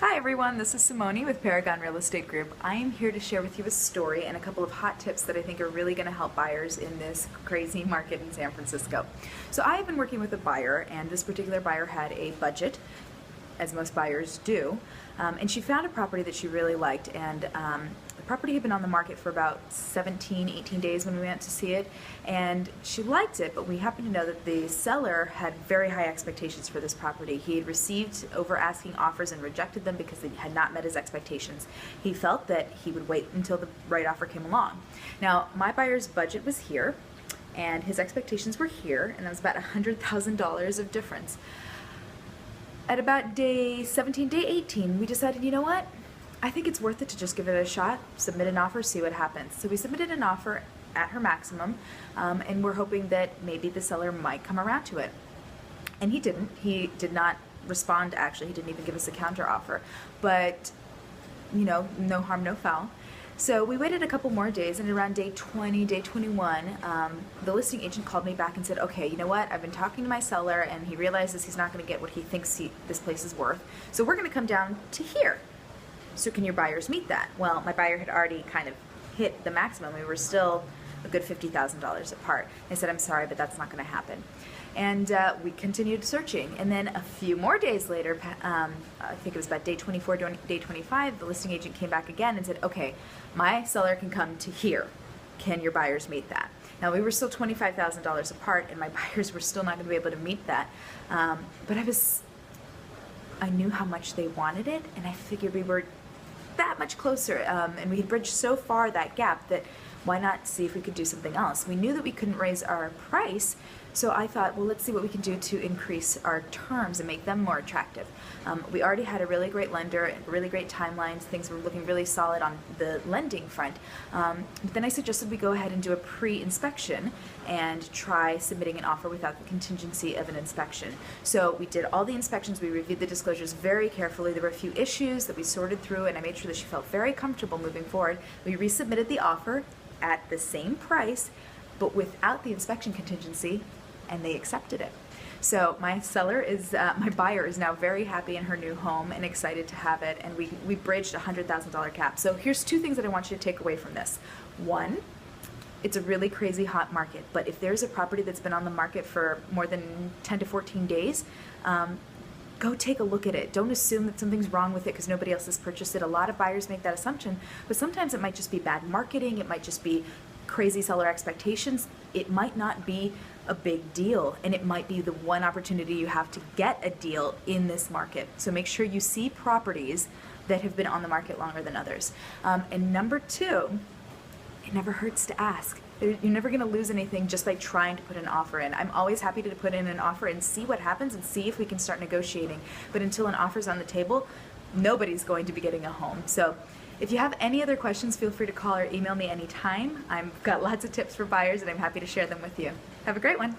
Hi everyone, this is Simone with Paragon Real Estate Group. I am here to share with you a story and a couple of hot tips that I think are really going to help buyers in this crazy market in San Francisco. So I have been working with a buyer, and this particular buyer had a budget, as most buyers do, and she found a property that she really liked, and the property had been on the market for about 17, 18 days when we went to see it, and she liked it, but we happened to know that the seller had very high expectations for this property. He had received over asking offers and rejected them because they had not met his expectations. He felt that he would wait until the right offer came along. Now, my buyer's budget was here, and his expectations were here, and that was about $100,000 of difference. At about day 17, day 18, we decided, you know what? I think it's worth it to just give it a shot, submit an offer, see what happens. So we submitted an offer at her maximum, and we're hoping that maybe the seller might come around to it. And he didn't. He did not respond, actually. He didn't even give us a counter offer. But, you know, no harm, no foul. So we waited a couple more days, and around day 20, day 21, the listing agent called me back and said, okay, you know what, I've been talking to my seller, and he realizes he's not going to get what he thinks this place is worth, so we're going to come down to here. So can your buyers meet that? Well, my buyer had already kind of hit the maximum. We were still a good $50,000 apart. I said, I'm sorry, but that's not going to happen. And we continued searching. And then a few more days later, I think it was about day 24, day 25, the listing agent came back again and said, okay, my seller can come to here. Can your buyers meet that? Now, we were still $25,000 apart, and my buyers were still not going to be able to meet that. But I knew how much they wanted it, and I figured we were that much closer, and we had bridged so far that gap that why not see if we could do something else? We knew that we couldn't raise our price, so I thought, well, let's see what we can do to increase our terms and make them more attractive. We already had a really great lender and really great timelines. Things were looking really solid on the lending front. But then I suggested we go ahead and do a pre-inspection and try submitting an offer without the contingency of an inspection. So we did all the inspections. We reviewed the disclosures very carefully. There were a few issues that we sorted through, and I made sure that she felt very comfortable moving forward. We resubmitted the offer at the same price, but without the inspection contingency, and they accepted it. So my buyer is now very happy in her new home and excited to have it, and we bridged a $100,000 cap. So here's two things that I want you to take away from this. One, it's a really crazy hot market, but if there's a property that's been on the market for more than 10 to 14 days, go take a look at it. Don't assume that something's wrong with it because nobody else has purchased it. A lot of buyers make that assumption, but sometimes it might just be bad marketing. It might just be crazy seller expectations. It might not be a big deal, and it might be the one opportunity you have to get a deal in this market. So make sure you see properties that have been on the market longer than others. And number two, it never hurts to ask. You're never going to lose anything just by trying to put an offer in. I'm always happy to put in an offer and see what happens and see if we can start negotiating. But until an offer's on the table, nobody's going to be getting a home. So if you have any other questions, feel free to call or email me anytime. I've got lots of tips for buyers, and I'm happy to share them with you. Have a great one.